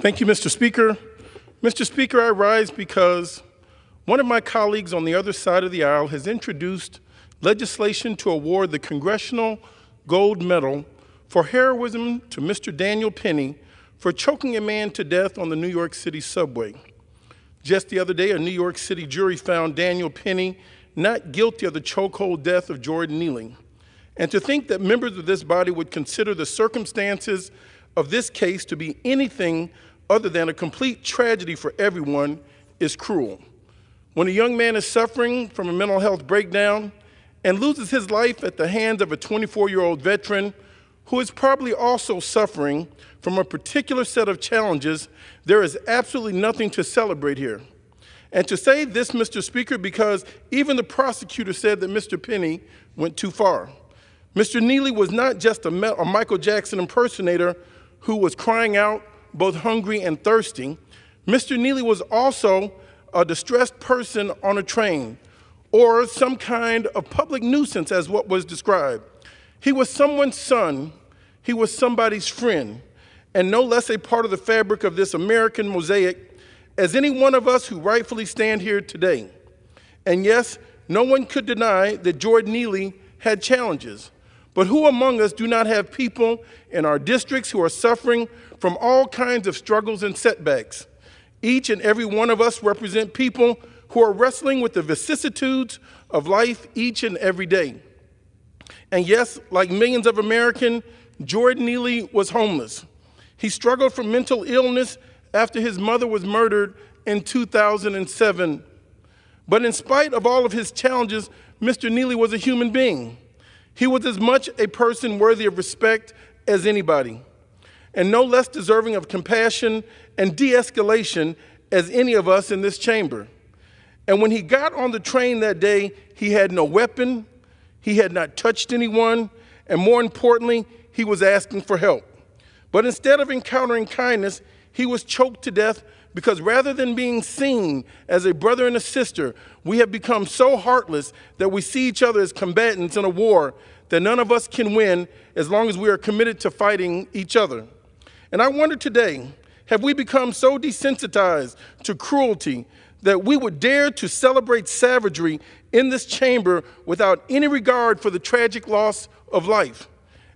Thank you, Mr. Speaker. Mr. Speaker, I rise because one of my colleagues on the other side of the aisle has introduced legislation to award the Congressional Gold Medal for heroism to Mr. Daniel Penny for choking a man to death on the New York City subway. Just the other day, a New York City jury found Daniel Penny not guilty of the chokehold death of Jordan Neely. And to think that members of this body would consider the circumstances of this case to be anything other than a complete tragedy for everyone is cruel. When a young man is suffering from a mental health breakdown and loses his life at the hands of a 24-year-old veteran who is probably also suffering from a particular set of challenges, there is absolutely nothing to celebrate here. And to say this, Mr. Speaker, because even the prosecutor said that Mr. Penny went too far. Mr. Neely was not just a Michael Jackson impersonator who was crying out, both hungry and thirsty. Mr. Neely was also a distressed person on a train, or some kind of public nuisance as what was described. He was someone's son, he was somebody's friend, and no less a part of the fabric of this American mosaic as any one of us who rightfully stand here today. And yes, no one could deny that Jordan Neely had challenges, but who among us do not have people in our districts who are suffering from all kinds of struggles and setbacks? Each and every one of us represent people who are wrestling with the vicissitudes of life each and every day. And yes, like millions of Americans, Jordan Neely was homeless. He struggled from mental illness after his mother was murdered in 2007. But in spite of all of his challenges, Mr. Neely was a human being. He was as much a person worthy of respect as anybody, and no less deserving of compassion and de-escalation as any of us in this chamber. And when he got on the train that day, he had no weapon, he had not touched anyone, and more importantly, he was asking for help. But instead of encountering kindness, he was choked to death because rather than being seen as a brother and a sister, we have become so heartless that we see each other as combatants in a war that none of us can win as long as we are committed to fighting each other. And I wonder today, have we become so desensitized to cruelty that we would dare to celebrate savagery in this chamber without any regard for the tragic loss of life?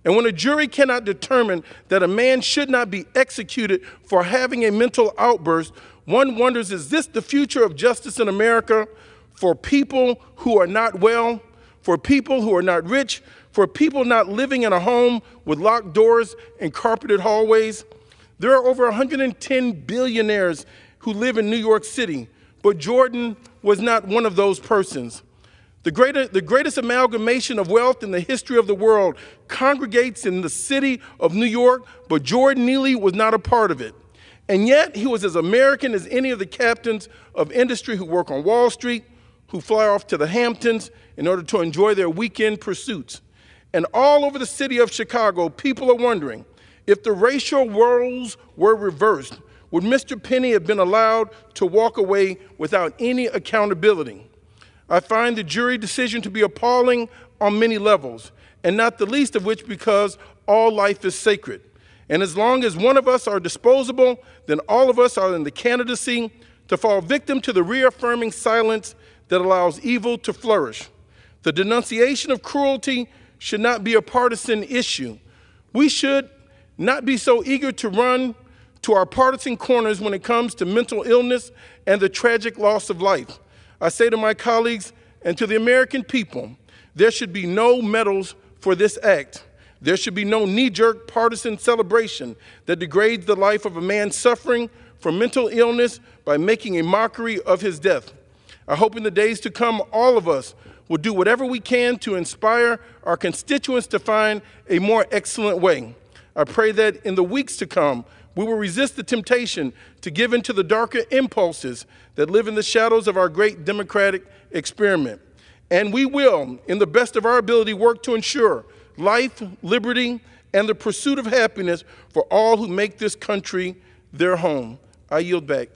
And when a jury cannot determine that a man should not be executed for having a mental outburst, one wonders, is this the future of justice in America for people who are not well, for people who are not rich, for people not living in a home with locked doors and carpeted hallways? There are over 110 billionaires who live in New York City, but Jordan was not one of those persons. The greatest amalgamation of wealth in the history of the world congregates in the city of New York, but Jordan Neely was not a part of it. And yet, he was as American as any of the captains of industry who work on Wall Street, who fly off to the Hamptons in order to enjoy their weekend pursuits. And all over the city of Chicago, people are wondering, if the racial roles were reversed, would Mr. Penny have been allowed to walk away without any accountability? I find the jury decision to be appalling on many levels, and not the least of which because all life is sacred. And as long as one of us are disposable, then all of us are in the candidacy to fall victim to the reaffirming silence that allows evil to flourish. The denunciation of cruelty should not be a partisan issue. We should not be so eager to run to our partisan corners when it comes to mental illness and the tragic loss of life. I say to my colleagues and to the American people, there should be no medals for this act. There should be no knee-jerk partisan celebration that degrades the life of a man suffering from mental illness by making a mockery of his death. I hope in the days to come, all of us will do whatever we can to inspire our constituents to find a more excellent way. I pray that in the weeks to come, we will resist the temptation to give in to the darker impulses that live in the shadows of our great democratic experiment. And we will, in the best of our ability, work to ensure life, liberty, and the pursuit of happiness for all who make this country their home. I yield back.